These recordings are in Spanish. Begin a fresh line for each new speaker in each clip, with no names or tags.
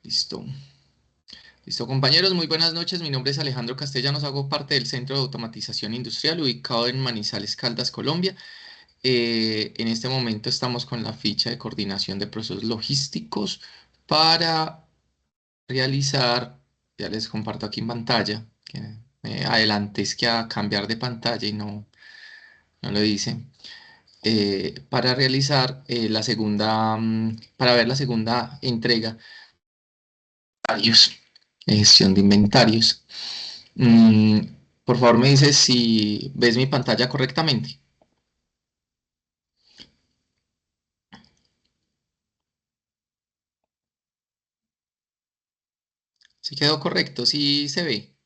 Listo. Listo, compañeros, muy buenas noches. Mi nombre es Alejandro Castellanos, hago parte del Centro de Automatización Industrial ubicado en Manizales, Caldas, Colombia. En este momento estamos con la ficha de coordinación de procesos logísticos para realizar, ya les comparto aquí en pantalla, que me adelanté es que a cambiar de pantalla y no lo dice. Para realizar para ver la segunda entrega inventarios, gestión de inventarios. Mm, por favor, me dices si ves mi pantalla correctamente. Si quedó correcto, si se ve.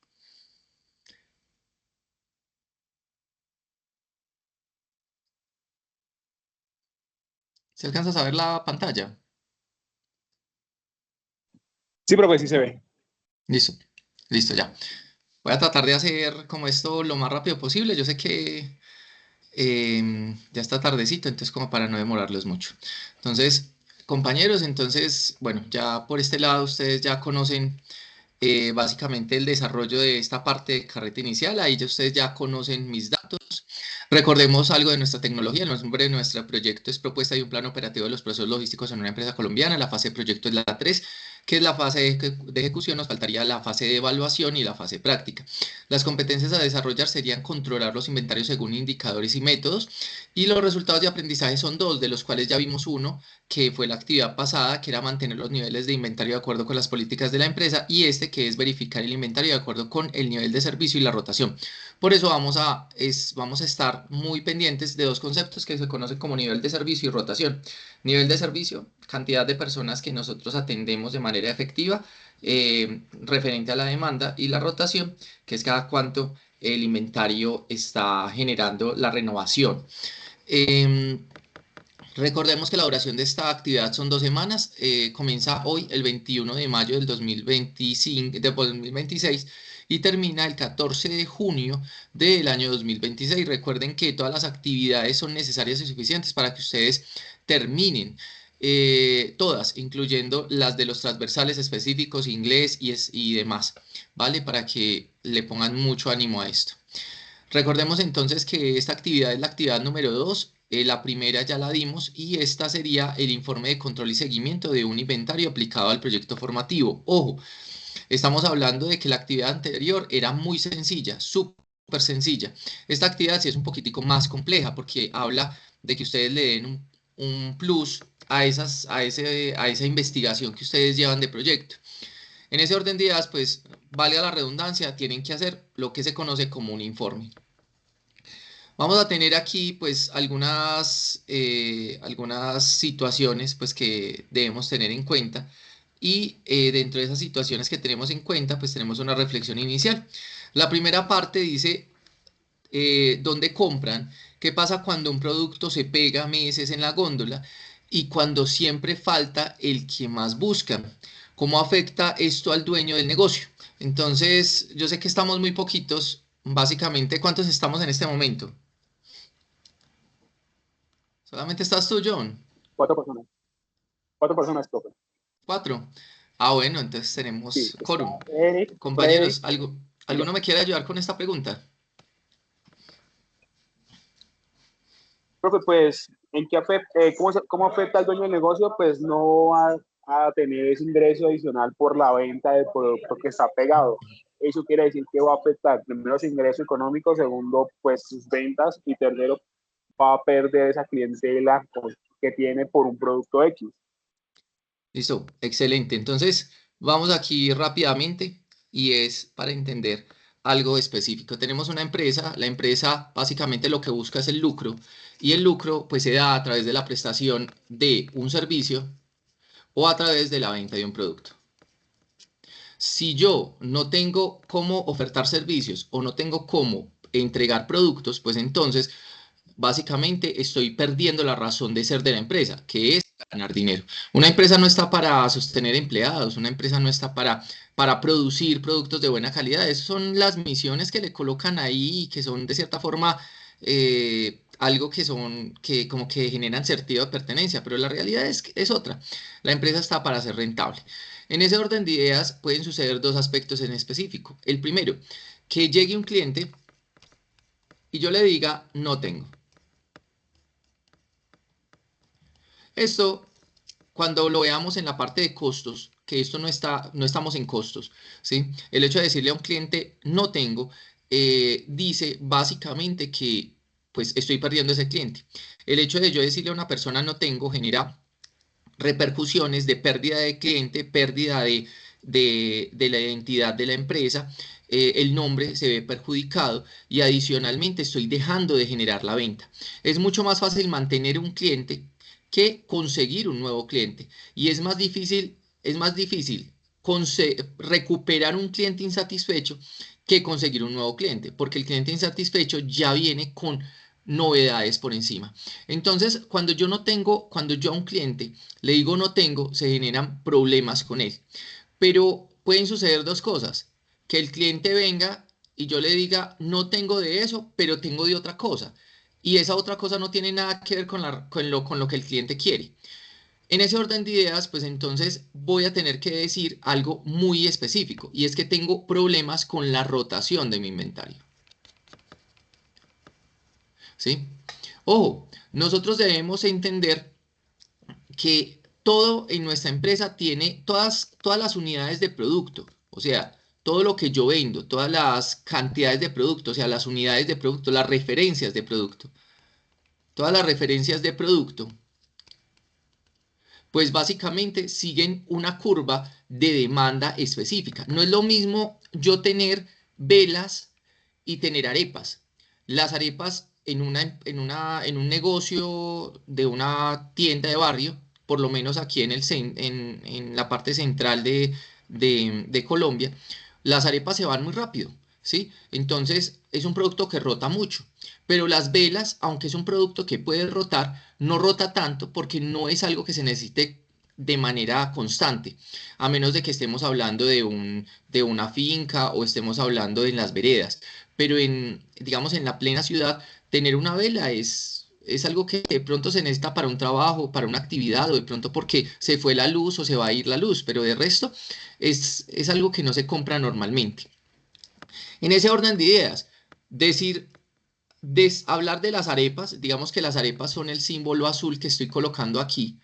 ¿Se alcanza a ver la pantalla?
Sí, profe, sí se ve.
Listo, listo ya. Voy a tratar de hacer como esto lo más rápido posible. Yo sé que ya está tardecito, entonces como para no demorarlos mucho. Entonces, compañeros, entonces, bueno, ya por este lado ustedes ya conocen básicamente el desarrollo de esta parte de carrete inicial. Ahí ya ustedes ya conocen mis datos. Recordemos algo de nuestra tecnología. El nombre de nuestro proyecto es propuesta de un plan operativo de los procesos logísticos en una empresa colombiana. La fase de proyecto es la 3, que es la fase de ejecución. Nos faltaría la fase de evaluación y la fase práctica. Las competencias a desarrollar serían controlar los inventarios según indicadores y métodos. Y los resultados de aprendizaje son dos, de los cuales ya vimos uno, que fue la actividad pasada, que era mantener los niveles de inventario de acuerdo con las políticas de la empresa, y este que es verificar el inventario de acuerdo con el nivel de servicio y la rotación. Por eso vamos a estar muy pendientes de dos conceptos que se conocen como nivel de servicio y rotación. Nivel de servicio, cantidad de personas que nosotros atendemos de manera efectiva, referente a la demanda, y la rotación, que es cada cuánto el inventario está generando la renovación. Em, Recordemos que la duración de esta actividad son 2 semanas, comienza hoy el 21 de mayo del 2025, de 2026 y termina el 14 de junio del año 2026. Recuerden que todas las actividades son necesarias y suficientes para que ustedes terminen. Todas, incluyendo las de los transversales específicos, inglés y demás, ¿vale? Para que le pongan mucho ánimo a esto. Recordemos entonces que esta actividad es la actividad número 2. La primera ya la dimos y esta sería el informe de control y seguimiento de un inventario aplicado al proyecto formativo. Ojo, estamos hablando de que la actividad anterior era muy sencilla, súper sencilla. Esta actividad sí es un poquitico más compleja porque habla de que ustedes le den un plus a esa investigación que ustedes llevan de proyecto. En ese orden de ideas, pues, valga la redundancia, tienen que hacer lo que se conoce como un informe. Vamos a tener aquí pues algunas situaciones pues que debemos tener en cuenta y dentro de esas situaciones que tenemos en cuenta pues tenemos una reflexión inicial. La primera parte dice dónde compran, qué pasa cuando un producto se pega meses en la góndola y cuando siempre falta el que más busca, cómo afecta esto al dueño del negocio. Entonces yo sé que estamos muy poquitos, básicamente ¿cuántos estamos en este momento? ¿Solamente estás tú, John?
4 personas. 4 personas, profe.
Cuatro. Ah, bueno, entonces
Sí,
tenemos
está
quórum.
Eric, Freddy
Compañeros,
y yo.
¿alguno me quiere ayudar con esta pregunta?
Profe, pues, ¿cómo afecta al dueño del negocio? Pues no a tener ese ingreso adicional por la venta del producto que está pegado. Eso quiere decir que va a afectar primero su ingreso económico, segundo, pues sus ventas y tercero, va a perder esa clientela que tiene por un producto X.
Listo, excelente. Entonces, vamos aquí rápidamente y es para entender algo específico. Tenemos una empresa, la empresa básicamente lo que busca es el lucro y el lucro pues se da a través de la prestación de un servicio o a través de la venta de un producto. Si yo no tengo cómo ofertar servicios o no tengo cómo entregar productos, pues entonces básicamente estoy perdiendo la razón de ser de la empresa, que es ganar dinero. Una empresa no está para sostener empleados, una empresa no está para producir productos de buena calidad. Esas son las misiones que le colocan ahí y que son de cierta forma algo que son, que como que generan sentido de pertenencia, pero la realidad es otra. La empresa está para ser rentable. En ese orden de ideas pueden suceder dos aspectos en específico. El primero, que llegue un cliente y yo le diga, no tengo. Esto, cuando lo veamos en la parte de costos, que esto no estamos en costos, ¿sí? El hecho de decirle a un cliente, no tengo, dice básicamente que pues estoy perdiendo ese cliente. El hecho de yo decirle a una persona no tengo genera repercusiones de pérdida de cliente, pérdida de la identidad de la empresa, el nombre se ve perjudicado y adicionalmente estoy dejando de generar la venta. Es mucho más fácil mantener un cliente que conseguir un nuevo cliente y es más difícil recuperar un cliente insatisfecho que conseguir un nuevo cliente, porque el cliente insatisfecho ya viene con novedades por encima. Entonces, cuando yo a un cliente le digo no tengo, se generan problemas con él. Pero pueden suceder dos cosas, que el cliente venga y yo le diga no tengo de eso, pero tengo de otra cosa. Y esa otra cosa no tiene nada que ver con lo que el cliente quiere. En ese orden de ideas, pues entonces voy a tener que decir algo muy específico y es que tengo problemas con la rotación de mi inventario. ¿Sí? Ojo, nosotros debemos entender que todo en nuestra empresa tiene todas las unidades de producto, o sea, todo lo que yo vendo, todas las cantidades de producto, o sea, las unidades de producto, las referencias de producto, todas las referencias de producto, pues básicamente siguen una curva de demanda específica. No es lo mismo yo tener velas y tener arepas. Las arepas en un negocio de una tienda de barrio, por lo menos aquí en la parte central de Colombia, las arepas se van muy rápido, ¿sí? Entonces es un producto que rota mucho. Pero las velas, aunque es un producto que puede rotar, no rota tanto porque no es algo que se necesite de manera constante, a menos de que estemos hablando de una finca o estemos hablando de las veredas. Pero digamos, en la plena ciudad, tener una vela es algo que de pronto se necesita para un trabajo, para una actividad, o de pronto porque se fue la luz o se va a ir la luz, pero de resto es algo que no se compra normalmente. En ese orden de ideas, decir hablar de las arepas, digamos que las arepas son el símbolo azul que estoy colocando aquí.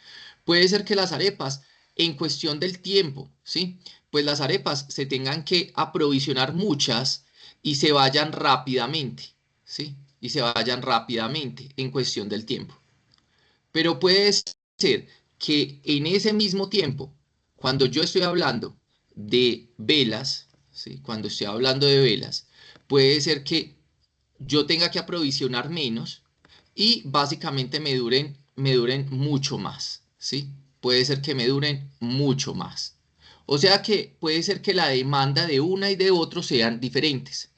Puede ser que las arepas, en cuestión del tiempo, ¿sí? Pues las arepas se tengan que aprovisionar muchas y se vayan rápidamente, ¿sí? Y se vayan rápidamente en cuestión del tiempo. Pero puede ser que en ese mismo tiempo, cuando yo estoy hablando de velas, ¿sí? Cuando estoy hablando de velas, puede ser que yo tenga que aprovisionar menos y básicamente me duren mucho más, ¿sí? Puede ser que me duren mucho más. O sea que puede ser que la demanda de una y de otro sean diferentes.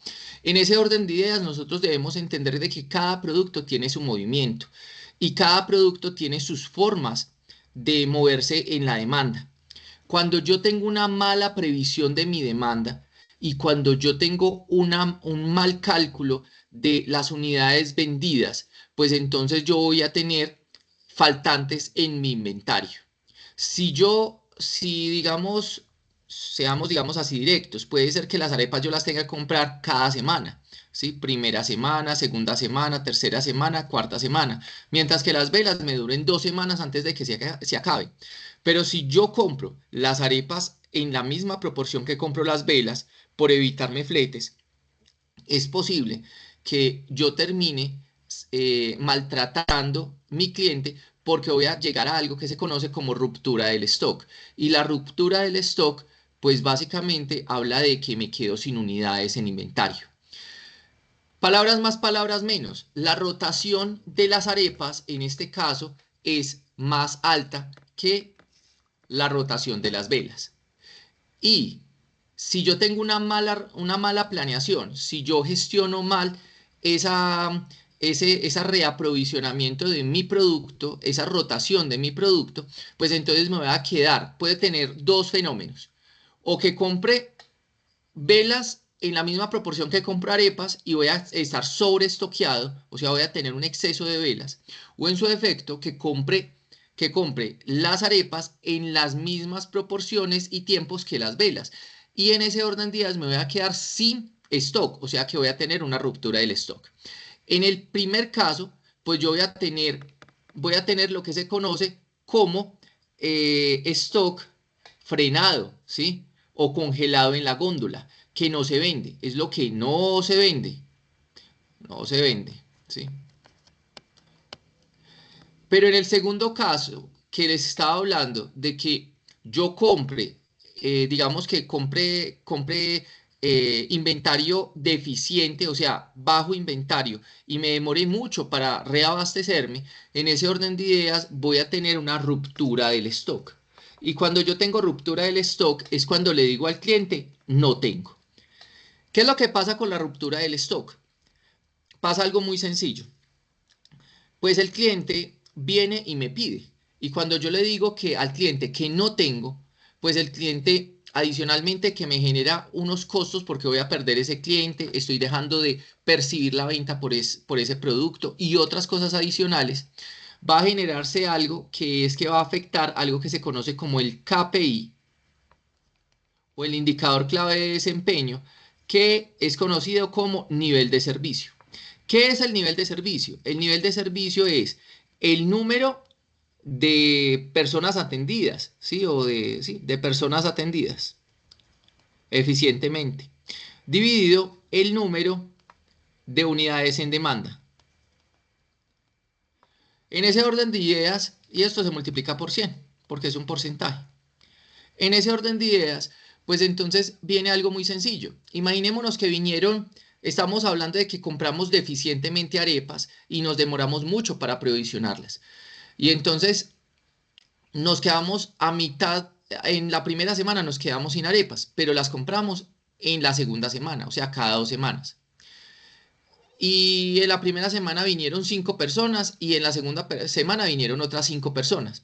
En ese orden de ideas, nosotros debemos entender de que cada producto tiene su movimiento y cada producto tiene sus formas de moverse en la demanda. Cuando yo tengo una mala previsión de mi demanda y cuando yo tengo un mal cálculo de las unidades vendidas, pues entonces yo voy a tener faltantes en mi inventario. Si digamos, seamos digamos así directos, puede ser que las arepas yo las tenga que comprar cada semana, ¿sí? Primera semana, segunda semana, tercera semana, cuarta semana, mientras que las velas me duren 2 semanas antes de que se acabe. Pero si yo compro las arepas en la misma proporción que compro las velas, por evitarme fletes, es posible que yo termine maltratando mi cliente porque voy a llegar a algo que se conoce como ruptura del stock. Y la ruptura del stock, pues básicamente habla de que me quedo sin unidades en inventario. Palabras más, palabras menos. La rotación de las arepas, en este caso, es más alta que la rotación de las velas. Y si yo tengo una mala planeación, si yo gestiono mal ese reaprovisionamiento de mi producto, esa rotación de mi producto, pues entonces me voy a quedar, puede tener dos fenómenos. O que compre velas en la misma proporción que compro arepas y voy a estar sobreestoqueado, o sea, voy a tener un exceso de velas, o en su defecto que compre las arepas en las mismas proporciones y tiempos que las velas. Y en ese orden de días me voy a quedar sin stock, o sea que voy a tener una ruptura del stock. En el primer caso, pues yo voy a tener lo que se conoce como stock frenado, ¿sí? O congelado en la góndola, que no se vende. Es lo que no se vende. No se vende, ¿sí? Pero en el segundo caso, que les estaba hablando de que yo compre, digamos que compre inventario deficiente, o sea, bajo inventario, y me demore mucho para reabastecerme, en ese orden de ideas voy a tener una ruptura del stock. Y cuando yo tengo ruptura del stock es cuando le digo al cliente, no tengo. ¿Qué es lo que pasa con la ruptura del stock? Pasa algo muy sencillo. Pues el cliente viene y me pide. Y cuando yo le digo que al cliente que no tengo, pues el cliente adicionalmente que me genera unos costos porque voy a perder ese cliente, estoy dejando de percibir la venta por ese producto y otras cosas adicionales, va a generarse algo que es que va a afectar algo que se conoce como el KPI o el indicador clave de desempeño, que es conocido como nivel de servicio. ¿Qué es el nivel de servicio? El nivel de servicio es el número de personas atendidas, ¿sí? Sí, de personas atendidas eficientemente, dividido el número de unidades en demanda. En ese orden de ideas, y esto se multiplica por 100, porque es un porcentaje. En ese orden de ideas, pues entonces viene algo muy sencillo. Imaginémonos que estamos hablando de que compramos deficientemente arepas y nos demoramos mucho para provisionarlas. Y entonces nos quedamos a mitad, en la primera semana nos quedamos sin arepas, pero las compramos en la segunda semana, o sea, cada 2 semanas. Y en la primera semana vinieron 5 personas y en la segunda semana vinieron otras 5 personas.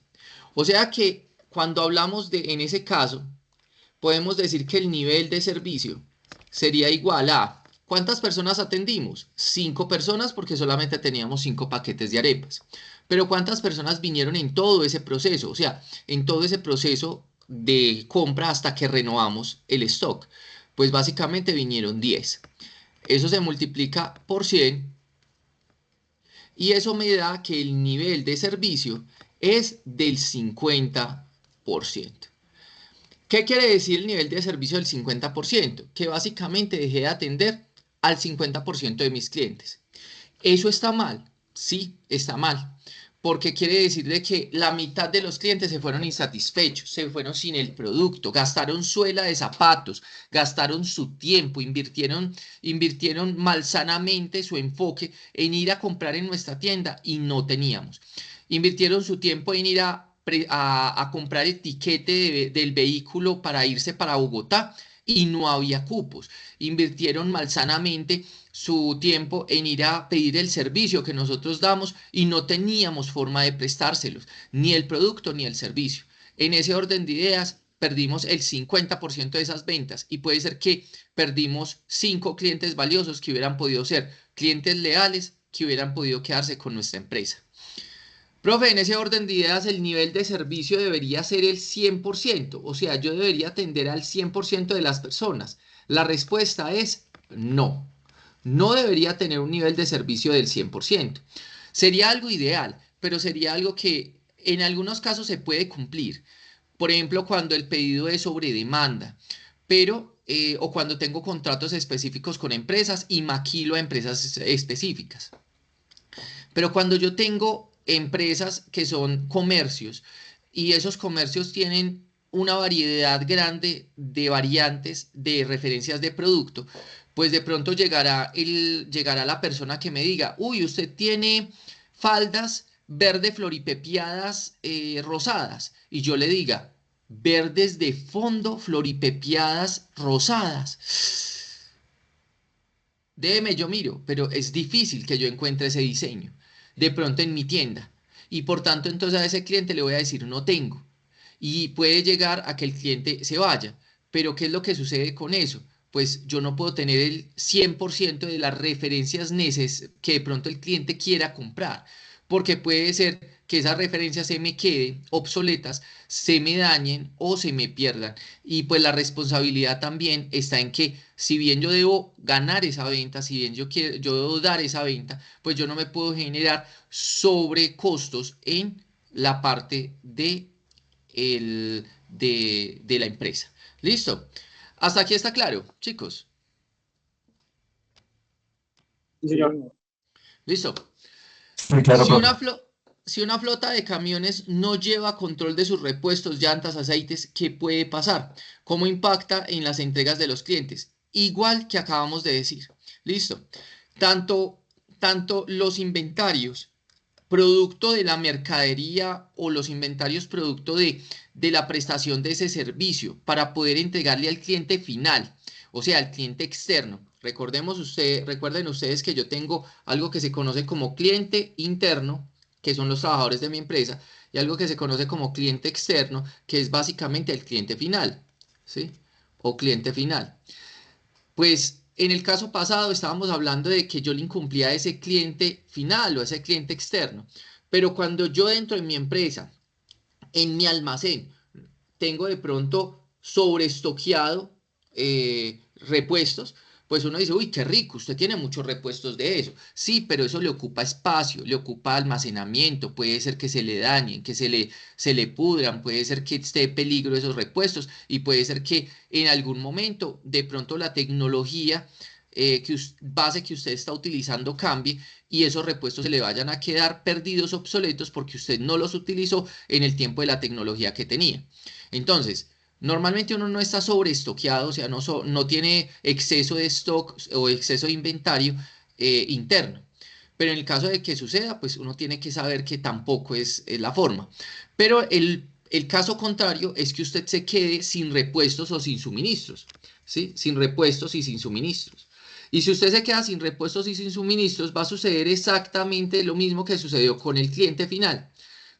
O sea que cuando hablamos en ese caso, podemos decir que el nivel de servicio sería igual a ¿cuántas personas atendimos? 5 personas porque solamente teníamos 5 paquetes de arepas. Pero ¿cuántas personas vinieron en todo ese proceso? O sea, en todo ese proceso de compra hasta que renovamos el stock. Pues básicamente vinieron 10. Eso se multiplica por 100 y eso me da que el nivel de servicio es del 50%. ¿Qué quiere decir el nivel de servicio del 50%? Que básicamente dejé de atender al 50% de mis clientes. ¿Eso está mal? Sí, está mal. Porque quiere decir de que la mitad de los clientes se fueron insatisfechos, se fueron sin el producto, gastaron suela de zapatos, gastaron su tiempo, invirtieron malsanamente su enfoque en ir a comprar en nuestra tienda y no teníamos. Invirtieron su tiempo en ir a comprar el tiquete del vehículo para irse para Bogotá y no había cupos. Invirtieron malsanamente su tiempo en ir a pedir el servicio que nosotros damos y no teníamos forma de prestárselos, ni el producto ni el servicio. En ese orden de ideas, perdimos el 50% de esas ventas y puede ser que perdimos 5 clientes valiosos que hubieran podido ser clientes leales que hubieran podido quedarse con nuestra empresa. Profe, en ese orden de ideas, el nivel de servicio debería ser el 100%, o sea, yo debería atender al 100% de las personas. La respuesta es no. No debería tener un nivel de servicio del 100%. Sería algo ideal, pero sería algo que en algunos casos se puede cumplir. Por ejemplo, cuando el pedido es sobre demanda, o cuando tengo contratos específicos con empresas y maquilo a empresas específicas. Pero cuando yo tengo empresas que son comercios y esos comercios tienen una variedad grande de variantes de referencias de producto, pues de pronto llegará la persona que me diga, uy, usted tiene faldas verde floripepiadas rosadas. Y yo le diga, verdes de fondo floripepiadas rosadas. Déjeme, yo miro, pero es difícil que yo encuentre ese diseño de pronto en mi tienda. Y por tanto, entonces a ese cliente le voy a decir no tengo. Y puede llegar a que el cliente se vaya. Pero ¿qué es lo que sucede con eso? pues yo no puedo tener el 100% de las referencias que de pronto el cliente quiera comprar, porque puede ser que esas referencias se me queden obsoletas, se me dañen o se me pierdan. Y pues la responsabilidad también está en que si bien yo debo ganar esa venta, si bien yo debo dar esa venta, pues yo no me puedo generar sobrecostos en la parte de la empresa. ¿Listo? Hasta aquí está claro, chicos.
Sí, señor.
¿Listo?
Muy claro,
Si
profe.
una, si una flota de camiones no lleva control de sus repuestos, llantas, aceites, ¿qué puede pasar? ¿Cómo impacta en las entregas de los clientes? Igual que acabamos de decir. ¿Listo? Tanto, tanto los inventarios producto de la mercadería o los inventarios producto de la prestación de ese servicio para poder entregarle al cliente final, o sea, al cliente externo. Recuerden ustedes que yo tengo algo que se conoce como cliente interno, que son los trabajadores de mi empresa, y algo que se conoce como cliente externo, que es básicamente el cliente final, ¿sí? O cliente final. Pues en el caso pasado estábamos hablando de que yo le incumplía a ese cliente final o a ese cliente externo, pero cuando yo dentro de mi empresa, en mi almacén, tengo de pronto sobreestoqueado repuestos, pues uno dice, uy, qué rico, usted tiene muchos repuestos de eso. Sí, pero eso le ocupa espacio, le ocupa almacenamiento, puede ser que se le dañen, que se le pudran, puede ser que esté en peligro esos repuestos y puede ser que en algún momento de pronto la tecnología base que usted está utilizando cambie y esos repuestos se le vayan a quedar perdidos, obsoletos, porque usted no los utilizó en el tiempo de la tecnología que tenía. Entonces, normalmente uno no está sobreestoqueado, o sea, no tiene exceso de stock o exceso de inventario interno. Pero en el caso de que suceda, pues uno tiene que saber que tampoco es la forma. Pero el caso contrario es que usted se quede sin repuestos o sin suministros, ¿sí? Sin repuestos y sin suministros. Y si usted se queda sin repuestos y sin suministros, va a suceder exactamente lo mismo que sucedió con el cliente final,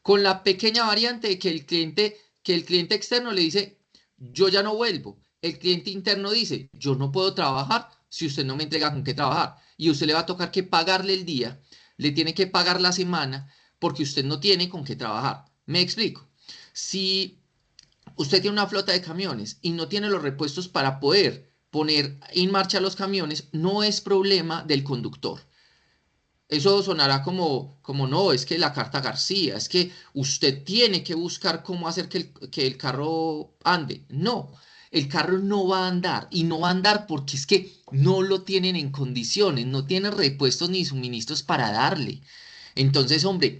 con la pequeña variante de que el cliente externo le dice, yo ya no vuelvo. El cliente interno dice, yo no puedo trabajar si usted no me entrega con qué trabajar. Y usted le va a tocar que pagarle el día, le tiene que pagar la semana, porque usted no tiene con qué trabajar. Me explico. Si usted tiene una flota de camiones y no tiene los repuestos para poder poner en marcha los camiones, no es problema del conductor. Eso sonará como no, es que la carta García, es que usted tiene que buscar cómo hacer que el carro ande. No, el carro no va a andar y no va a andar porque es que no lo tienen en condiciones, no tienen repuestos ni suministros para darle. Entonces, hombre,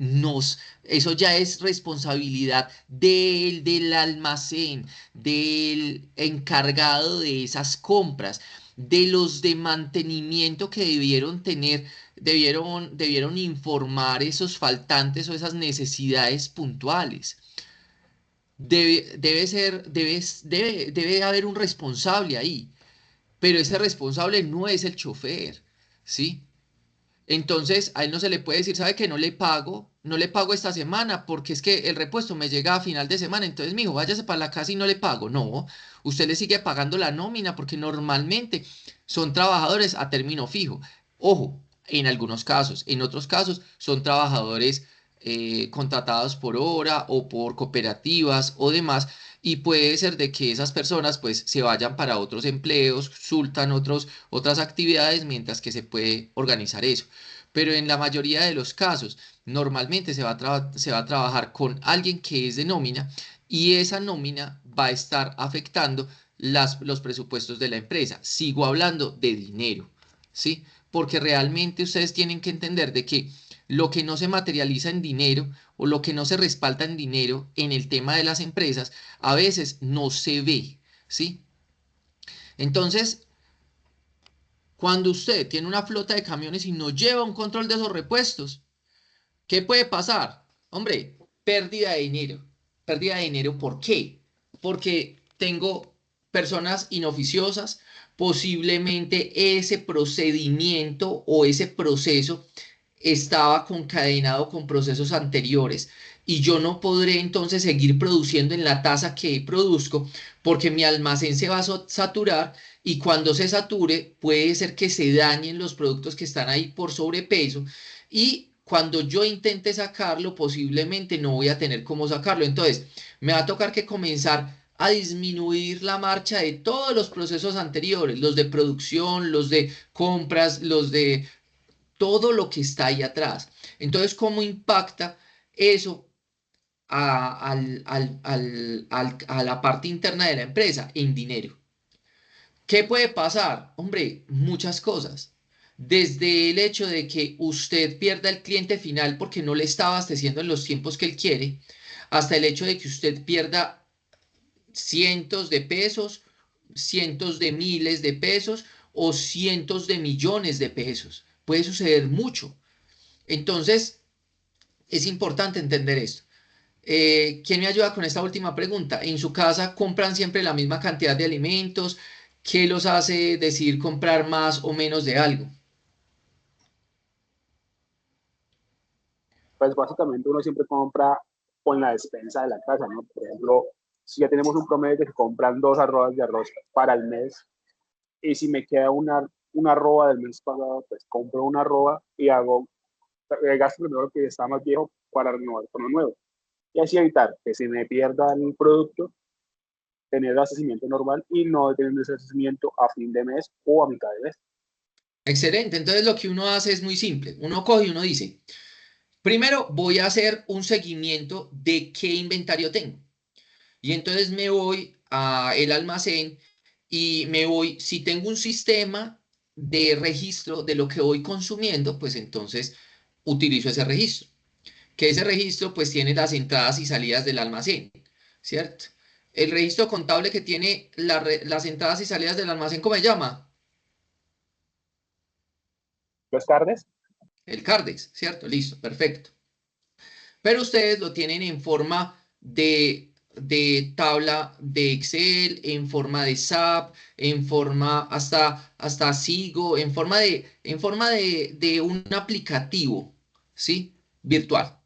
eso ya es responsabilidad del almacén, del encargado de esas compras, de los de mantenimiento que debieron tener, debieron informar esos faltantes o esas necesidades puntuales. Debe haber un responsable ahí, pero ese responsable no es el chofer, ¿sí? Entonces a él no se le puede decir, ¿sabe que no le pago esta semana porque es que el repuesto me llega a final de semana, entonces mijo, váyase para la casa y no le pago? No, usted le sigue pagando la nómina porque normalmente son trabajadores a término fijo. Ojo, en algunos casos, en otros casos son trabajadores contratados por hora o por cooperativas o demás. Y puede ser de que esas personas pues se vayan para otros empleos, sultan otras actividades mientras que se puede organizar eso. Pero en la mayoría de los casos, normalmente se va a trabajar con alguien que es de nómina y esa nómina va a estar afectando los presupuestos de la empresa. Sigo hablando de dinero, ¿sí? Porque realmente ustedes tienen que entender de que lo que no se materializa en dinero o lo que no se respalda en dinero en el tema de las empresas, a veces no se ve, ¿sí? Entonces, cuando usted tiene una flota de camiones y no lleva un control de esos repuestos, ¿qué puede pasar? Hombre, pérdida de dinero. Pérdida de dinero, ¿por qué? Porque tengo personas inoficiosas, posiblemente ese procedimiento o ese proceso estaba concadenado con procesos anteriores y yo no podré entonces seguir produciendo en la tasa que produzco porque mi almacén se va a saturar y cuando se sature puede ser que se dañen los productos que están ahí por sobrepeso y cuando yo intente sacarlo posiblemente no voy a tener cómo sacarlo. Entonces me va a tocar que comenzar a disminuir la marcha de todos los procesos anteriores, los de producción, los de compras, los de todo lo que está ahí atrás. Entonces, ¿cómo impacta eso a la parte interna de la empresa? En dinero. ¿Qué puede pasar? Hombre, muchas cosas. Desde el hecho de que usted pierda el cliente final porque no le está abasteciendo en los tiempos que él quiere, hasta el hecho de que usted pierda cientos de pesos, cientos de miles de pesos o cientos de millones de pesos. Puede suceder mucho. Entonces, es importante entender esto. ¿Quién me ayuda con esta última pregunta? ¿En su casa compran siempre la misma cantidad de alimentos? ¿Qué los hace decidir comprar más o menos de algo?
Pues básicamente uno siempre compra con la despensa de la casa, ¿no? Por ejemplo, si ya tenemos un promedio de que compran 2 arrobas de arroz para el mes, y si me queda una arroba del mes pasado, pues compro una arroba y hago el gasto primero que está más viejo para renovar con lo nuevo. Y así evitar que se me pierda el producto, tener el abastecimiento normal y no tener ese abastecimiento a fin de mes o a mitad de mes.
Excelente. Entonces lo que uno hace es muy simple. Uno coge y uno dice, primero voy a hacer un seguimiento de qué inventario tengo. Y entonces me voy a el almacén y me voy, si tengo un sistema de registro de lo que voy consumiendo, pues entonces utilizo ese registro. Que ese registro pues tiene las entradas y salidas del almacén, ¿cierto? El registro contable que tiene las entradas y salidas del almacén, ¿cómo se llama?
Los carnes,
El CARDEX, ¿cierto? Listo, perfecto. Pero ustedes lo tienen en forma de tabla de Excel, en forma de SAP, en forma hasta Sigo, en forma de un aplicativo, ¿sí? Virtual.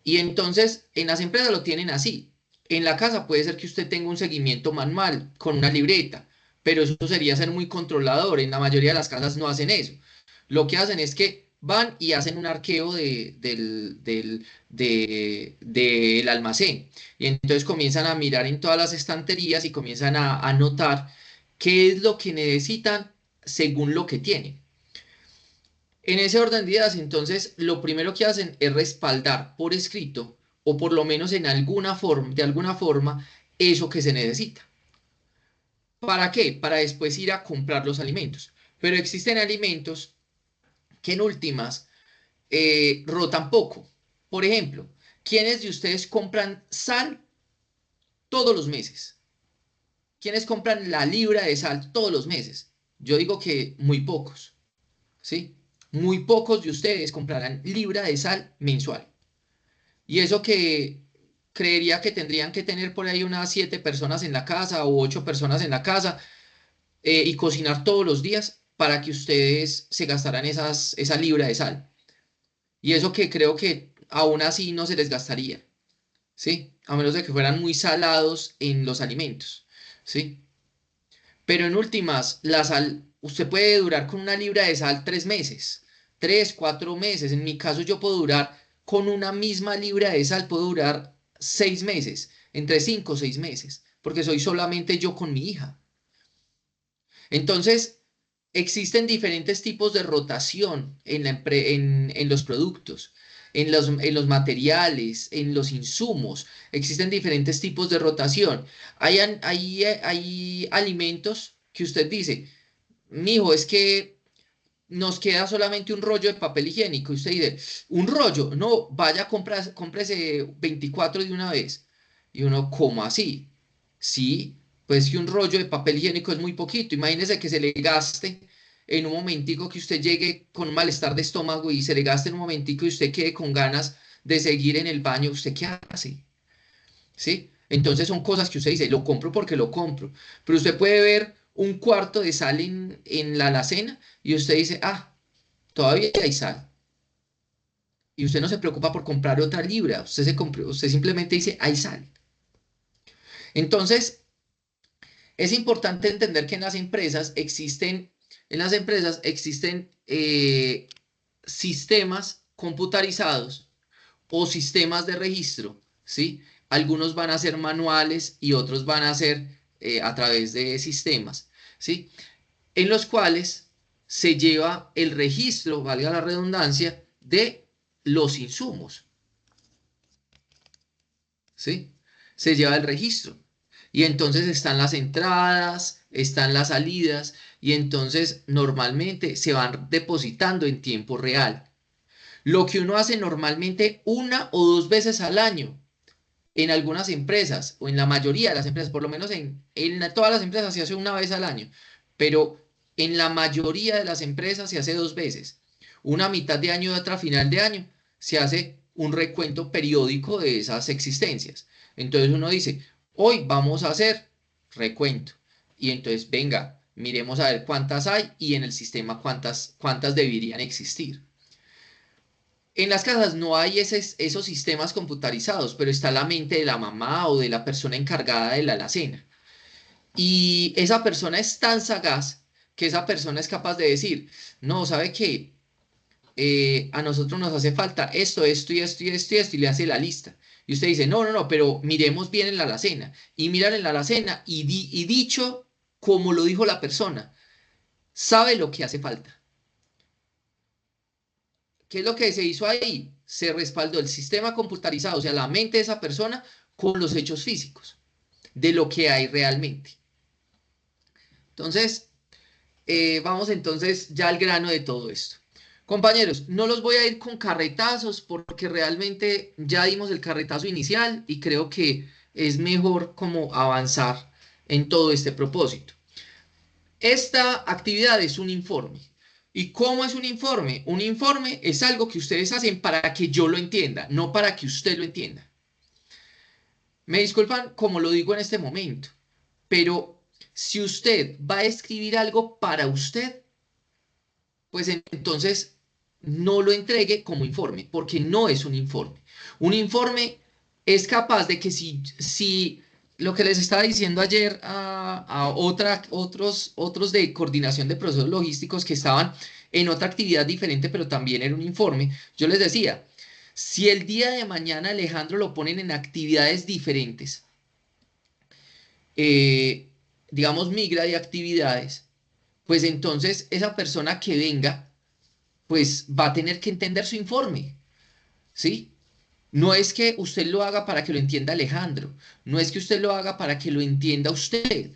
Y entonces en las empresas lo tienen así. En la casa puede ser que usted tenga un seguimiento manual con una libreta, pero eso sería ser muy controlador. En la mayoría de las casas no hacen eso. Lo que hacen es que van y hacen un arqueo del almacén. Y entonces comienzan a mirar en todas las estanterías y comienzan a anotar qué es lo que necesitan según lo que tienen. En ese orden de ideas, entonces, lo primero que hacen es respaldar por escrito o por lo menos en alguna forma, de alguna forma, eso que se necesita. ¿Para qué? Para después ir a comprar los alimentos. Pero existen alimentos que en últimas rotan poco. Por ejemplo, ¿quiénes de ustedes compran sal todos los meses? ¿Quiénes compran la libra de sal todos los meses? Yo digo que muy pocos, ¿sí? Muy pocos de ustedes comprarán libra de sal mensual. Y eso que creería que tendrían que tener por ahí unas 7 personas en la casa o 8 personas en la casa y cocinar todos los días para que ustedes se gastaran esa libra de sal. Y eso que creo que aún así no se les gastaría, ¿sí? A menos de que fueran muy salados en los alimentos, ¿sí? Pero en últimas, la sal, usted puede durar con una libra de sal 3 meses, 3, 4 meses. En mi caso, yo puedo durar con una misma libra de sal, puedo durar 6 meses, entre 5 o 6 meses, porque soy solamente yo con mi hija. Entonces, existen diferentes tipos de rotación en los productos, en los materiales, en los insumos. Existen diferentes tipos de rotación. Hay alimentos que usted dice, mijo, es que nos queda solamente un rollo de papel higiénico. Y usted dice, un rollo, no, vaya, cómprese 24 de una vez. Y uno, ¿cómo así? Sí, pues que un rollo de papel higiénico es muy poquito. Imagínese que se le gaste en un momentico que usted llegue con malestar de estómago y se le gaste en un momentico y usted quede con ganas de seguir en el baño. ¿Usted qué hace? ¿Sí? Entonces son cosas que usted dice, lo compro porque lo compro. Pero usted puede ver un cuarto de sal en la alacena y usted dice, ah, todavía hay sal. Y usted no se preocupa por comprar otra libra. Usted simplemente dice, hay sal. Entonces, Es importante entender que en las empresas existen sistemas computarizados o sistemas de registro, ¿sí? Algunos van a ser manuales y otros van a ser a través de sistemas, ¿sí? En los cuales se lleva el registro, valga la redundancia, de los insumos, ¿sí? Se lleva el registro. Y entonces están las entradas, están las salidas, y entonces normalmente se van depositando en tiempo real. Lo que uno hace normalmente 1 o 2 veces al año en algunas empresas, o en la mayoría de las empresas, por lo menos en todas las empresas se hace 1 vez al año, pero en la mayoría de las empresas se hace 2 veces. Una a mitad de año y otra a final de año se hace un recuento periódico de esas existencias. Entonces uno dice, hoy vamos a hacer recuento. Y entonces, venga, miremos a ver cuántas hay y en el sistema cuántas deberían existir. En las casas no hay esos sistemas computarizados, pero está la mente de la mamá o de la persona encargada de la alacena. Y esa persona es tan sagaz que esa persona es capaz de decir, no, ¿sabe qué? A nosotros nos hace falta esto, esto y esto y esto y esto, y le hace la lista. Y usted dice, no, no, no, pero miremos bien en la alacena. Y mirar en la alacena y dicho como lo dijo la persona, sabe lo que hace falta. ¿Qué es lo que se hizo ahí? Se respaldó el sistema computarizado, o sea, la mente de esa persona con los hechos físicos de lo que hay realmente. Entonces, vamos entonces ya al grano de todo esto. Compañeros, no los voy a ir con carretazos porque realmente ya dimos el carretazo inicial y creo que es mejor como avanzar en todo este propósito. Esta actividad es un informe. ¿Y cómo es un informe? Un informe es algo que ustedes hacen para que yo lo entienda, no para que usted lo entienda. Me disculpan como lo digo en este momento, pero si usted va a escribir algo para usted, pues entonces no lo entregue como informe, porque no es un informe. Un informe es capaz de que si lo que les estaba diciendo ayer a otros de coordinación de procesos logísticos que estaban en otra actividad diferente, pero también era un informe, yo les decía, si el día de mañana Alejandro lo ponen en actividades diferentes, eh, digamos migra de actividades, pues entonces esa persona que venga pues va a tener que entender su informe, ¿sí? No es que usted lo haga para que lo entienda Alejandro, no es que usted lo haga para que lo entienda usted,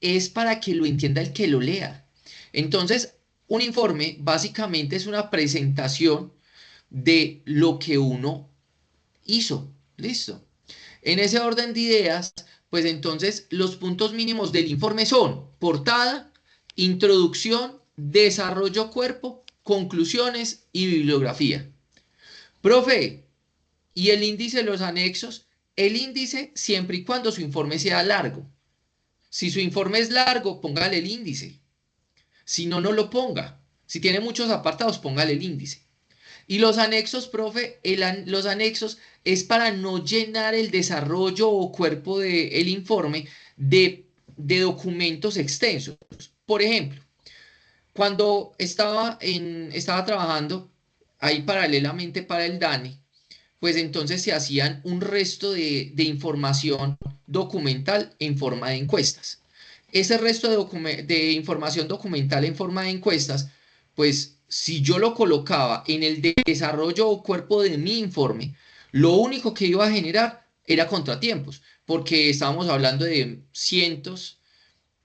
es para que lo entienda el que lo lea. Entonces, un informe básicamente es una presentación de lo que uno hizo, ¿listo? En ese orden de ideas, pues entonces los puntos mínimos del informe son portada, introducción, desarrollo cuerpo, conclusiones y bibliografía. Profe, ¿y el índice de los anexos? El índice siempre y cuando su informe sea largo. Si su informe es largo, póngale el índice. Si no, no lo ponga. Si tiene muchos apartados, póngale el índice. Y los anexos, profe, los anexos es para no llenar el desarrollo o cuerpo del informe de documentos extensos. Por ejemplo, cuando estaba trabajando ahí paralelamente para el DANE, pues entonces se hacían un resto de información documental en forma de encuestas. Ese resto de información documental en forma de encuestas, pues si yo lo colocaba en el desarrollo o cuerpo de mi informe, lo único que iba a generar era contratiempos, porque estábamos hablando de cientos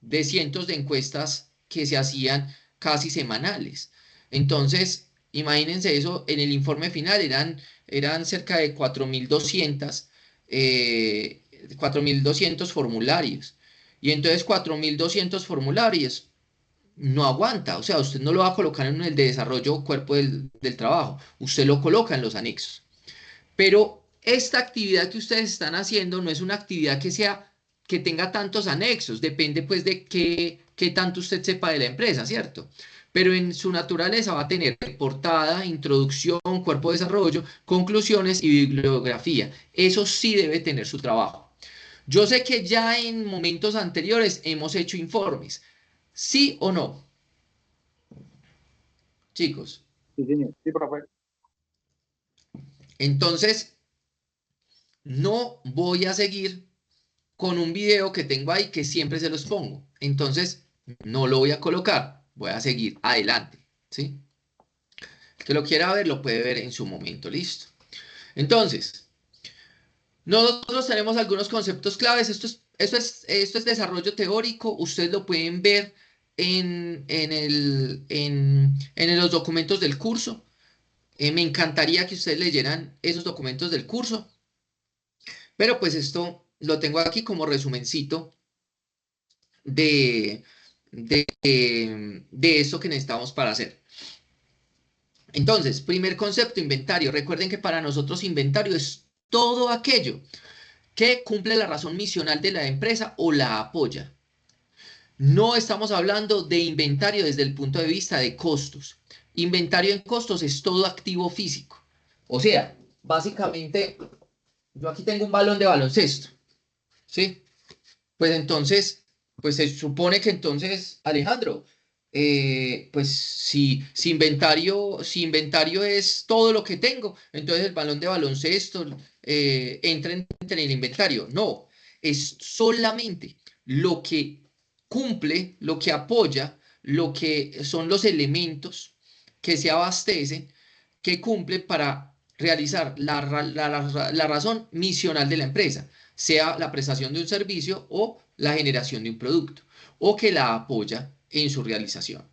de encuestas que se hacían casi semanales. Entonces, imagínense eso, en el informe final eran cerca de 4.200 formularios. Y entonces 4.200 formularios no aguanta, o sea, usted no lo va a colocar en el de desarrollo o cuerpo del trabajo, usted lo coloca en los anexos. Pero esta actividad que ustedes están haciendo no es una actividad que tenga tantos anexos, depende pues de qué tanto usted sepa de la empresa, ¿cierto? Pero en su naturaleza va a tener portada, introducción, cuerpo de desarrollo, conclusiones y bibliografía. Eso sí debe tener su trabajo. Yo sé que ya en momentos anteriores hemos hecho informes, ¿sí o no, chicos?
Sí, señor. Sí, profe.
Entonces, no voy a seguir con un video que tengo ahí que siempre se los pongo. Entonces, no lo voy a colocar, voy a seguir adelante, ¿sí? El que lo quiera ver, lo puede ver en su momento, listo. Entonces, nosotros tenemos algunos conceptos claves. Esto es desarrollo teórico. Ustedes lo pueden ver en los documentos del curso. Me encantaría que ustedes leyeran esos documentos del curso, pero pues esto lo tengo aquí como resumencito de, de esto que necesitamos para hacer. Entonces, primer concepto, inventario. Recuerden que para nosotros inventario es todo aquello que cumple la razón misional de la empresa o la apoya. No estamos hablando de inventario desde el punto de vista de costos. Inventario en costos es todo activo físico. O sea, básicamente, yo aquí tengo un balón de baloncesto, ¿sí? Pues entonces, pues se supone que entonces, Alejandro, pues si inventario es todo lo que tengo, entonces el balón de baloncesto entra en el inventario. No, es solamente lo que cumple, lo que apoya, lo que son los elementos que se abastecen, que cumplen para realizar la razón misional de la empresa, sea la prestación de un servicio o la generación de un producto, o que la apoya en su realización.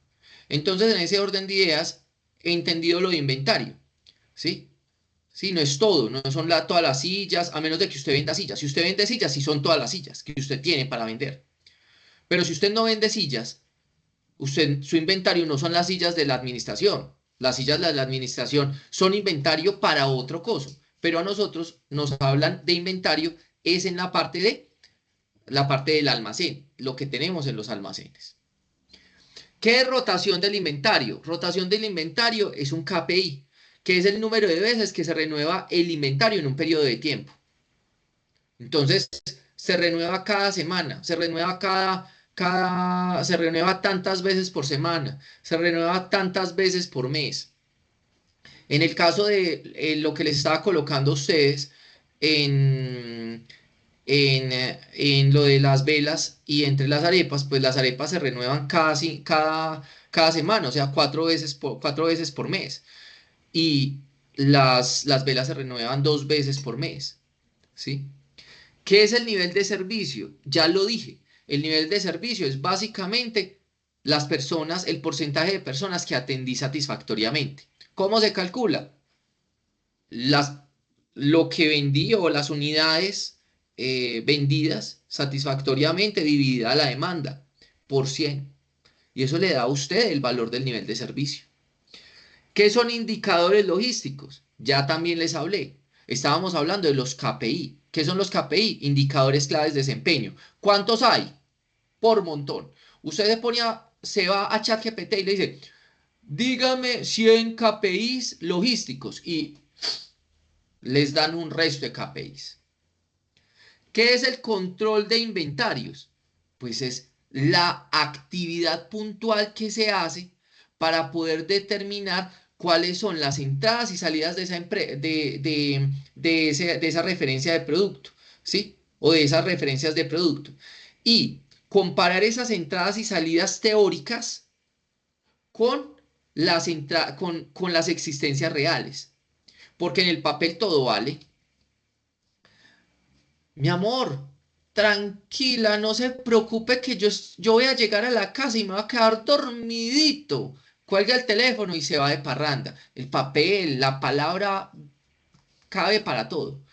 Entonces, en ese orden de ideas, he entendido lo de inventario, ¿sí? Sí, no es todo, no son todas las sillas, a menos de que usted venda sillas. Si usted vende sillas, sí son todas las sillas que usted tiene para vender. Pero si usted no vende sillas, su inventario no son las sillas de la administración. Las sillas de la administración son inventario para otro coso. Pero a nosotros nos hablan de inventario es en la parte del almacén, lo que tenemos en los almacenes. ¿Qué es rotación del inventario? Rotación del inventario es un KPI, que es el número de veces que se renueva el inventario en un periodo de tiempo. Entonces, se renueva cada semana, se renueva tantas veces por semana, se renueva tantas veces por mes. En el caso de lo que les estaba colocando a ustedes en, en lo de las velas y entre las arepas, pues las arepas se renuevan cada semana, o sea, 4 veces por mes. Y las velas se renuevan 2 veces por mes, ¿sí? ¿Qué es el nivel de servicio? Ya lo dije. El nivel de servicio es básicamente el porcentaje de personas que atendí satisfactoriamente. ¿Cómo se calcula? Las, lo que vendí o las unidades vendidas satisfactoriamente dividida la demanda por 100. Y eso le da a usted el valor del nivel de servicio. ¿Qué son indicadores logísticos? Ya también les hablé. Estábamos hablando de los KPI. ¿Qué son los KPI? Indicadores claves de desempeño. ¿Cuántos hay? Por montón. Usted se va a ChatGPT y le dice, dígame 100 KPIs logísticos y les dan un resto de KPIs. ¿Qué es el control de inventarios? Pues es la actividad puntual que se hace para poder determinar cuáles son las entradas y salidas de esa referencia de producto, ¿sí? O de esas referencias de producto. Y comparar esas entradas y salidas teóricas con con las existencias reales. Porque en el papel todo vale. Mi amor, tranquila, no se preocupe que yo voy a llegar a la casa y me voy a quedar dormidito. Cuelga el teléfono y se va de parranda. El papel, la palabra cabe para todo.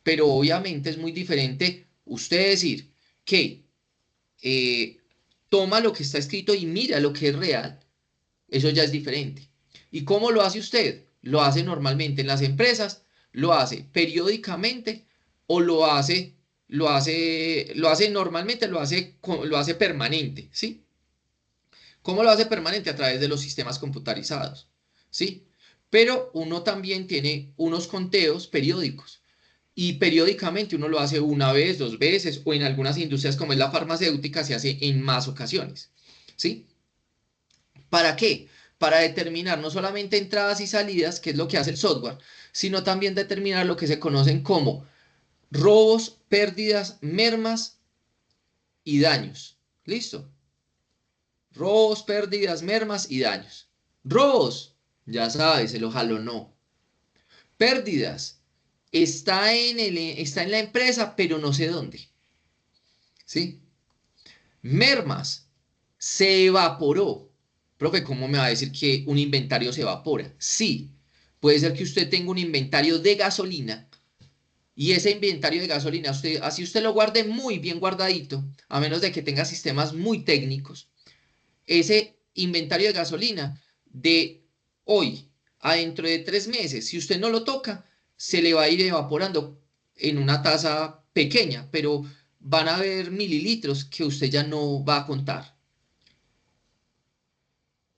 Pero obviamente es muy diferente usted decir que eh, toma lo que está escrito y mira lo que es real. Eso ya es diferente. ¿Y cómo lo hace usted? Lo hace normalmente en las empresas, lo hace periódicamente o lo hace normalmente, lo hace permanente, ¿sí? ¿Cómo lo hace permanente? A través de los sistemas computarizados, ¿sí? Pero uno también tiene unos conteos periódicos. y periódicamente uno lo hace una vez, dos veces, o en algunas industrias como es la farmacéutica se hace en más ocasiones, ¿sí? ¿Para qué? Para determinar no solamente entradas y salidas, que es lo que hace el software, sino también determinar lo que se conocen como robos, pérdidas, mermas y daños. ¿Listo? Robos, pérdidas, mermas y daños. Robos, ya sabes, el ojalá no. Pérdidas, está en la empresa, pero no sé dónde. ¿Sí? Mermas, se evaporó. Profe, ¿cómo me va a decir que un inventario se evapora? Sí, puede ser que usted tenga un inventario de gasolina y ese inventario de gasolina, así usted lo guarde muy bien guardadito, a menos de que tenga sistemas muy técnicos. Ese inventario de gasolina de hoy a dentro de 3 meses, si usted no lo toca, se le va a ir evaporando en una tasa pequeña, pero van a haber mililitros que usted ya no va a contar.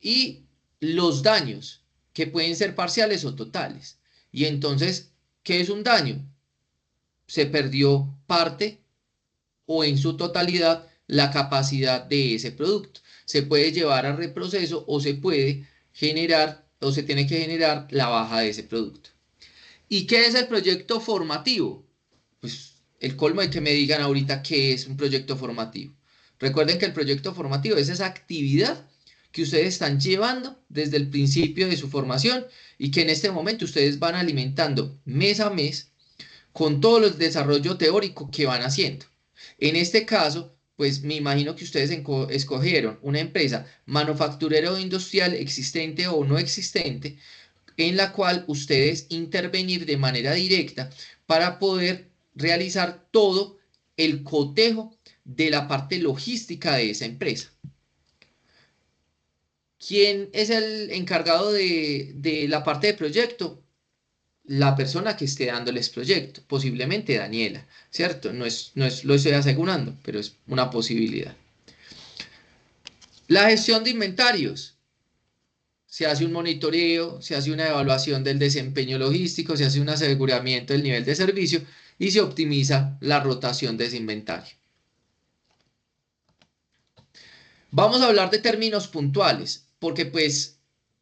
Y los daños, que pueden ser parciales o totales. Y entonces, ¿qué es un daño? Se perdió parte o en su totalidad la capacidad de ese producto. Se puede llevar a reproceso o se puede generar o se tiene que generar la baja de ese producto. ¿Y qué es el proyecto formativo? Pues el colmo de que me digan ahorita qué es un proyecto formativo. Recuerden que el proyecto formativo es esa actividad que ustedes están llevando desde el principio de su formación y que en este momento ustedes van alimentando mes a mes con todo el desarrollo teórico que van haciendo. En este caso, pues me imagino que ustedes escogieron una empresa manufacturera o industrial existente o no existente, en la cual ustedes intervenir de manera directa para poder realizar todo el cotejo de la parte logística de esa empresa. ¿Quién es el encargado de la parte de proyecto? La persona que esté dándoles proyecto, posiblemente Daniela, ¿cierto? No es lo estoy asegurando, pero es una posibilidad. La gestión de inventarios. Se hace un monitoreo, se hace una evaluación del desempeño logístico, se hace un aseguramiento del nivel de servicio y se optimiza la rotación de ese inventario. Vamos a hablar de términos puntuales, porque pues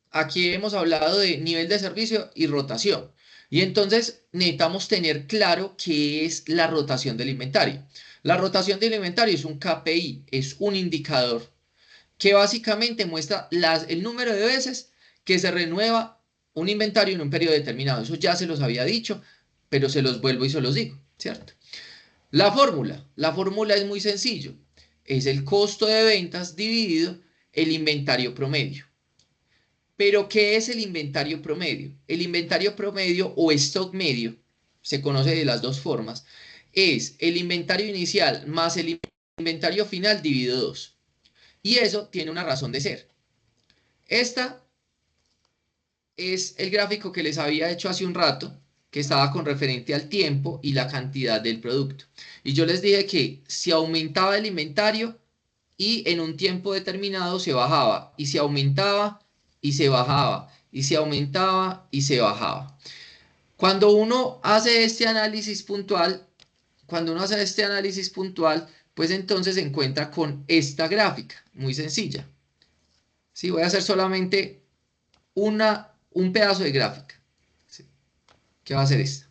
aquí hemos hablado de nivel de servicio y rotación. Y entonces necesitamos tener claro qué es la rotación del inventario. La rotación del inventario es un KPI, es un indicador que básicamente muestra el número de veces que se renueva un inventario en un periodo determinado. Eso ya se los había dicho, pero se los vuelvo y se los digo, ¿cierto? La fórmula es muy sencillo. Es el costo de ventas dividido el inventario promedio. Pero, ¿qué es el inventario promedio? El inventario promedio o stock medio, se conoce de las dos formas, es el inventario inicial más el inventario final dividido 2. Y eso tiene una razón de ser. Esta es el gráfico que les había hecho hace un rato, que estaba con referente al tiempo y la cantidad del producto. Y yo les dije que si aumentaba el inventario y en un tiempo determinado se bajaba, y se aumentaba y se bajaba, y se aumentaba y se bajaba. Cuando uno hace este análisis puntual, cuando uno hace este análisis puntual, pues entonces se encuentra con esta gráfica, muy sencilla. Sí, voy a hacer solamente un pedazo de gráfica. ¿Sí? ¿Qué va a ser esta?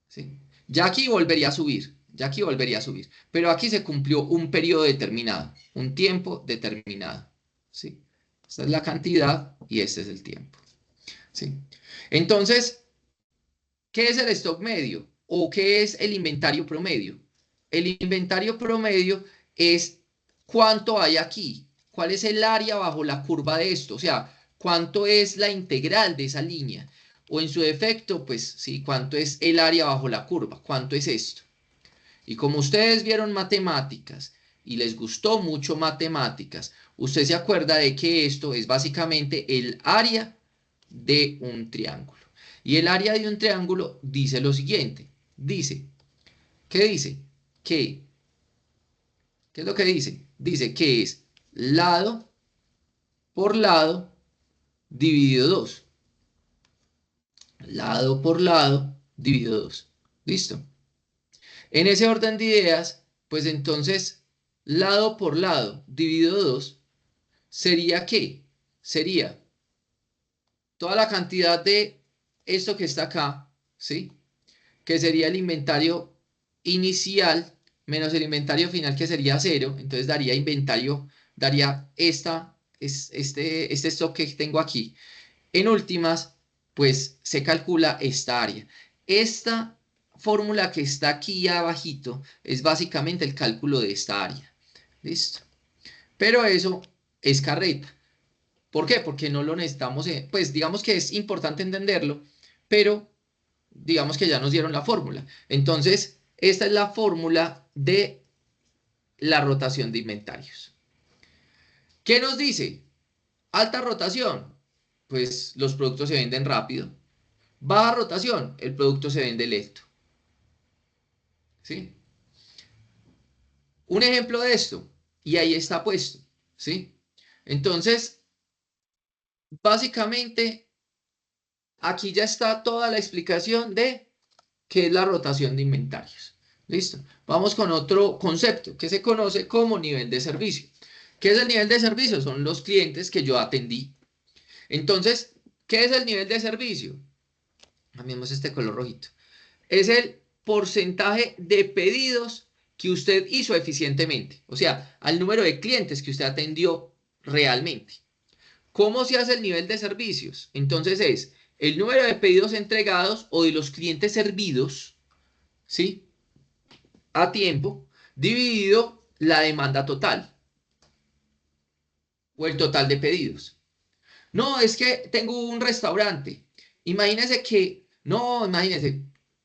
¿Sí? Ya aquí volvería a subir, ya aquí volvería a subir, pero aquí se cumplió un periodo determinado, un tiempo determinado. ¿Sí? Esta es la cantidad y este es el tiempo. ¿Sí? Entonces, ¿qué es el stock medio? ¿O qué es el inventario promedio? El inventario promedio es cuánto hay aquí, cuál es el área bajo la curva de esto, o sea, cuánto es la integral de esa línea, o en su defecto, pues sí, cuánto es el área bajo la curva, cuánto es esto. Y como ustedes vieron matemáticas y les gustó mucho matemáticas, usted se acuerda de que esto es básicamente el área de un triángulo. Y el área de un triángulo dice lo siguiente. Dice, ¿qué dice? Que, ¿qué es lo que dice? Dice que es lado por lado dividido 2. Lado por lado dividido 2. ¿Listo? En ese orden de ideas, pues entonces, lado por lado, dividido 2, ¿sería qué? Sería toda la cantidad de esto que está acá, ¿sí? Que sería el inventario inicial menos el inventario final, que sería cero. Entonces daría inventario, daría este stock que tengo aquí. En últimas, pues se calcula esta área. Esta fórmula que está aquí abajito es básicamente el cálculo de esta área. ¿Listo? Pero eso es carreta. ¿Por qué? Porque no lo necesitamos, pues digamos que es importante entenderlo, pero digamos que ya nos dieron la fórmula. Entonces, esta es la fórmula de la rotación de inventarios. ¿Qué nos dice? Alta rotación, pues los productos se venden rápido. Baja rotación, el producto se vende lento. ¿Sí? Un ejemplo de esto, y ahí está puesto. ¿Sí? Entonces, básicamente, aquí ya está toda la explicación de qué es la rotación de inventarios. ¿Listo? Vamos con otro concepto que se conoce como nivel de servicio. ¿Qué es el nivel de servicio? Son los clientes que yo atendí. Entonces, ¿qué es el nivel de servicio? Cambiemos este color rojito. Es el porcentaje de pedidos que usted hizo eficientemente, o sea, al número de clientes que usted atendió realmente. ¿Cómo se hace el nivel de servicios? Entonces es el número de pedidos entregados o de los clientes servidos, ¿sí? A tiempo, dividido la demanda total o el total de pedidos. No, es que tengo un restaurante. Imagínese que, no, imagínese,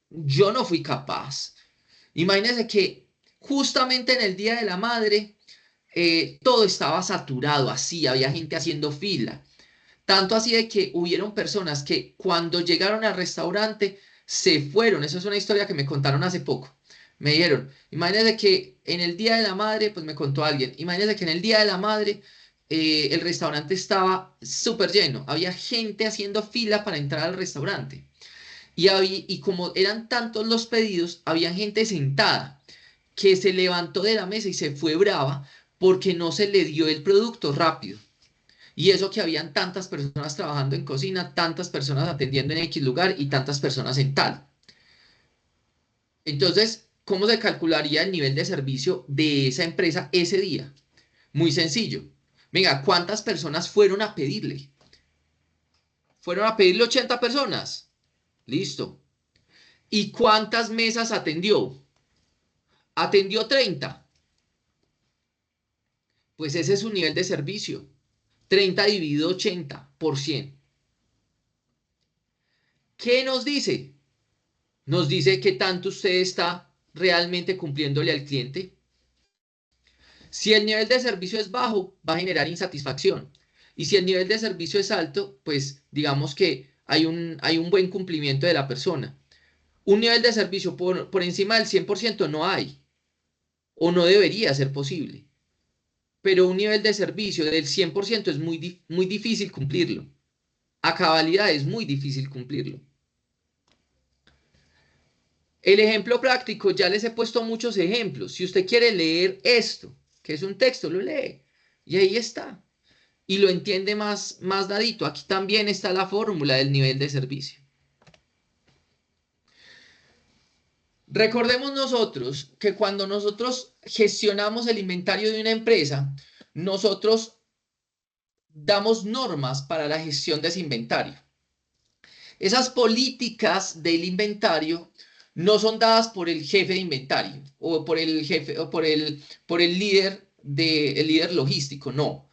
yo no fui capaz. Imagínese que justamente en el Día de la Madre todo estaba saturado, así, había gente haciendo fila. Tanto así de que hubieron personas que cuando llegaron al restaurante se fueron. Eso es una historia que me contaron hace poco. Me dijeron, imagínese que en el Día de la Madre, pues me contó alguien, imagínese que en el Día de la Madre el restaurante estaba súper lleno. Había gente haciendo fila para entrar al restaurante. Y como eran tantos los pedidos, había gente sentada que se levantó de la mesa y se fue brava porque no se le dio el producto rápido. Y eso que habían tantas personas trabajando en cocina, tantas personas atendiendo en X lugar y tantas personas en tal. Entonces, ¿cómo se calcularía el nivel de servicio de esa empresa ese día? Muy sencillo. Venga, ¿cuántas personas fueron a pedirle? Fueron a pedirle 80 personas. Listo. ¿Y cuántas mesas atendió? Atendió 30. Pues ese es su nivel de servicio. 30 dividido 80 por 100. ¿Qué nos dice? Nos dice que tanto usted está realmente cumpliéndole al cliente. Si el nivel de servicio es bajo, va a generar insatisfacción. Y si el nivel de servicio es alto, pues digamos que hay un buen cumplimiento de la persona. Un nivel de servicio por encima del 100% no hay, o no debería ser posible. Pero un nivel de servicio del 100% es muy difícil cumplirlo. A cabalidad es muy difícil cumplirlo. El ejemplo práctico, ya les he puesto muchos ejemplos. Si usted quiere leer esto, que es un texto, lo lee. Y ahí está. Y lo entiende más dadito. Aquí también está la fórmula del nivel de servicio. Recordemos nosotros que cuando nosotros gestionamos el inventario de una empresa, nosotros damos normas para la gestión de ese inventario. Esas políticas del inventario no son dadas por el jefe de inventario o por el jefe o por el líder logístico, no.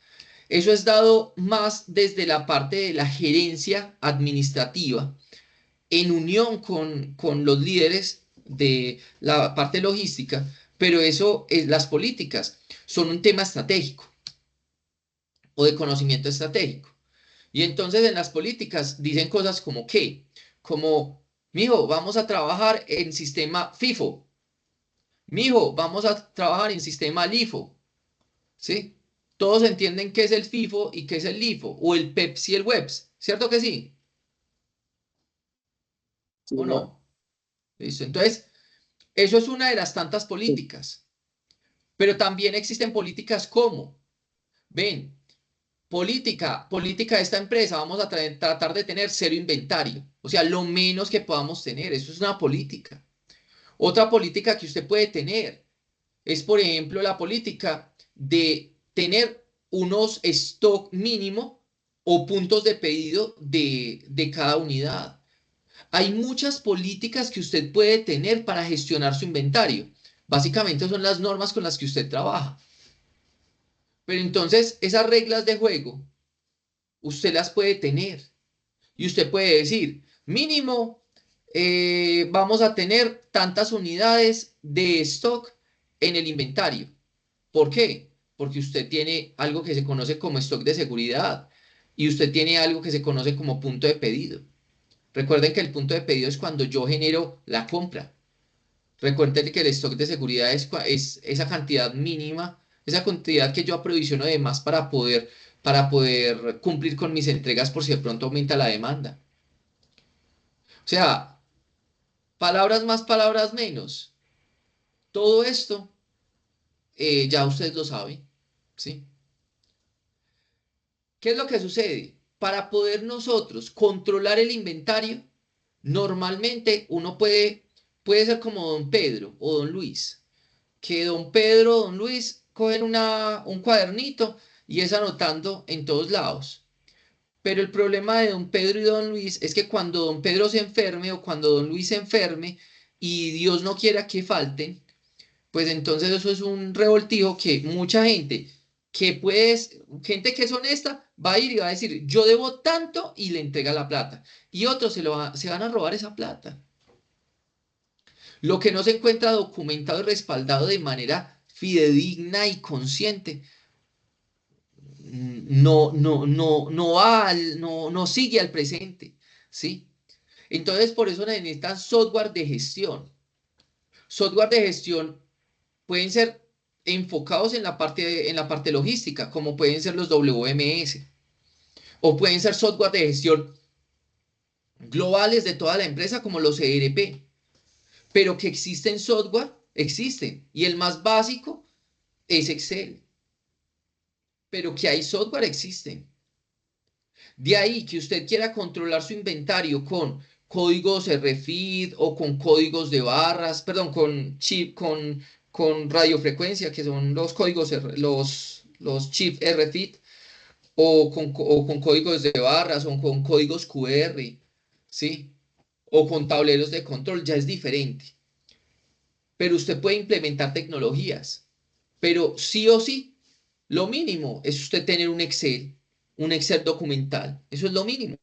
Eso es dado más desde la parte de la gerencia administrativa en unión con los líderes de la parte logística, pero eso es las políticas, son un tema estratégico o de conocimiento estratégico. Y entonces en las políticas dicen cosas como que, como, mijo, vamos a trabajar en sistema FIFO, mijo, vamos a trabajar en sistema LIFO, ¿sí? Todos entienden qué es el FIFO y qué es el LIFO, o el PEPS y el WEPS, ¿cierto que sí?
Sí,
¿O
señor.
no? ¿Listo? Entonces, eso es una de las tantas políticas. Pero también existen políticas como, ven, política de esta empresa, vamos a tratar de tener cero inventario, o sea, lo menos que podamos tener, eso es una política. Otra política que usted puede tener es, por ejemplo, la política de tener unos stock mínimo o puntos de pedido de cada unidad. Hay muchas políticas que usted puede tener para gestionar su inventario. Básicamente son las normas con las que usted trabaja. Pero entonces esas reglas de juego usted las puede tener y usted puede decir, mínimo, vamos a tener tantas unidades de stock en el inventario. ¿Por qué? Porque usted tiene algo que se conoce como stock de seguridad y usted tiene algo que se conoce como punto de pedido. Recuerden que el punto de pedido es cuando yo genero la compra. Recuerden que el stock de seguridad es esa cantidad mínima, esa cantidad que yo aprovisiono de más para poder cumplir con mis entregas por si de pronto aumenta la demanda. O sea, palabras más, palabras menos. Todo esto ya ustedes lo saben, ¿sí? ¿Qué es lo que sucede? Para poder nosotros controlar el inventario, normalmente uno puede ser como don Pedro o don Luis, que don Pedro o don Luis cogen un cuadernito y es anotando en todos lados. Pero el problema de don Pedro y don Luis es que cuando don Pedro se enferme o cuando don Luis se enferme y Dios no quiera que falten, pues entonces eso es un revoltijo que mucha gente gente que es honesta, va a ir y va a decir, yo debo tanto y le entrega la plata. Y otros se van a robar esa plata. Lo que no se encuentra documentado y respaldado de manera fidedigna y consciente, no sigue al presente, ¿sí? Entonces, por eso necesitan software de gestión. Software de gestión pueden ser enfocados en la parte logística, como pueden ser los WMS, o pueden ser software de gestión globales de toda la empresa, como los ERP, pero que existen software, existen, y el más básico es Excel, pero que hay software, existen. De ahí que usted quiera controlar su inventario con códigos RFID o con códigos de barras, perdón, con radiofrecuencia, que son los códigos, los chip RFID, o con códigos de barras o con códigos QR, ¿sí? O con tableros de control, ya es diferente. Pero usted puede implementar tecnologías, pero sí o sí, lo mínimo es usted tener un Excel documental, eso es lo mínimo.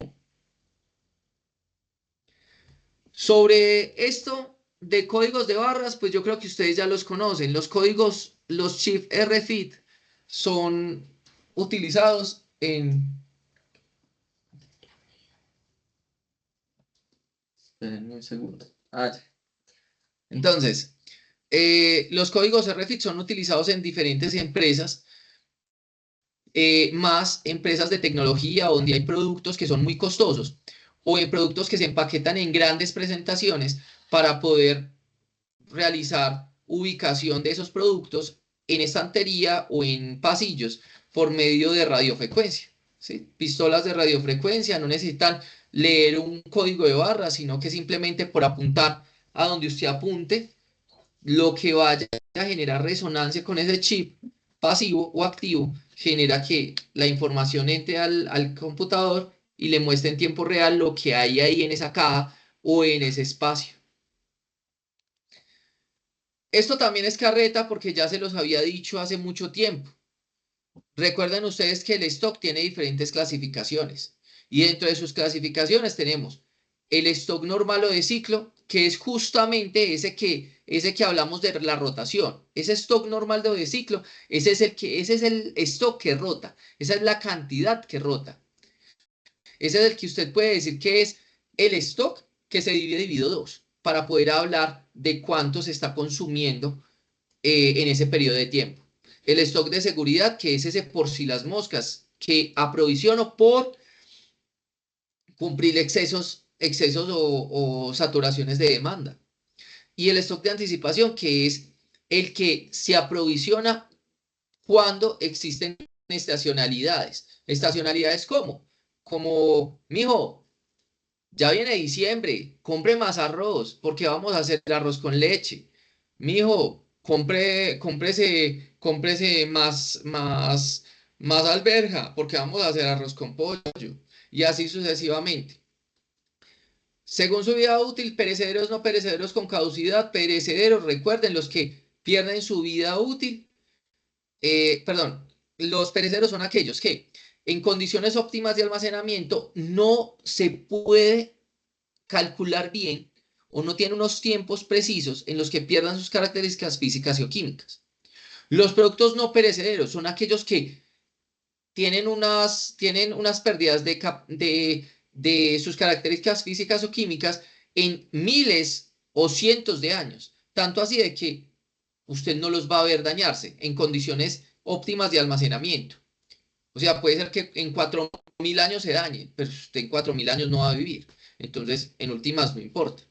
Sobre esto de códigos de barras, pues yo creo que ustedes ya los conocen. Los códigos, los Shift RFID, son utilizados en... Espérenme un segundo. Ya. Entonces, los códigos RFID son utilizados en diferentes empresas, más empresas de tecnología donde hay productos que son muy costosos o en productos que se empaquetan en grandes presentaciones para poder realizar ubicación de esos productos en estantería o en pasillos por medio de radiofrecuencia, ¿sí? Pistolas de radiofrecuencia no necesitan leer un código de barra, sino que simplemente por apuntar a donde usted apunte, lo que vaya a generar resonancia con ese chip pasivo o activo genera que la información entre al computador y le muestre en tiempo real lo que hay ahí en esa caja o en ese espacio. Esto también es carreta porque ya se los había dicho hace mucho tiempo. Recuerden ustedes que el stock tiene diferentes clasificaciones y dentro de sus clasificaciones tenemos el stock normal o de ciclo, que es justamente ese que hablamos de la rotación. Ese stock normal o de ciclo, ese es el stock que rota, esa es la cantidad que rota. Ese es el que usted puede decir que es el stock que se divide dividido 2 para poder hablar de cuánto se está consumiendo en ese periodo de tiempo. El stock de seguridad, que es ese por si las moscas, que aprovisiono por cumplir excesos o saturaciones de demanda. y el stock de anticipación, que es el que se aprovisiona cuando existen estacionalidades. ¿Estacionalidades cómo? Como, mijo, ya viene diciembre, compre más arroz porque vamos a hacer el arroz con leche. Mijo, cómprese más alberja porque vamos a hacer arroz con pollo. Y así sucesivamente. Según su vida útil, perecederos, no perecederos con caducidad, perecederos, recuerden, los que pierden su vida útil, perdón, los perecederos son aquellos que en condiciones óptimas de almacenamiento no se puede calcular bien o no tiene unos tiempos precisos en los que pierdan sus características físicas y o químicas. Los productos no perecederos son aquellos que tienen unas pérdidas de sus características físicas o químicas en miles o cientos de años. Tanto así de que usted no los va a ver dañarse en condiciones óptimas de almacenamiento. O sea, puede ser que en 4.000 años se dañe, pero usted en 4.000 años no va a vivir. Entonces, en últimas, no importa.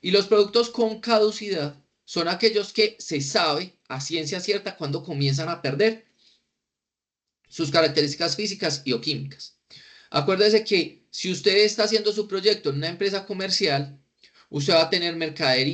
Y los productos con caducidad son aquellos que se sabe a ciencia cierta cuando comienzan a perder sus características físicas y o químicas. Acuérdese que si usted está haciendo su proyecto en una empresa comercial, usted va a tener mercadería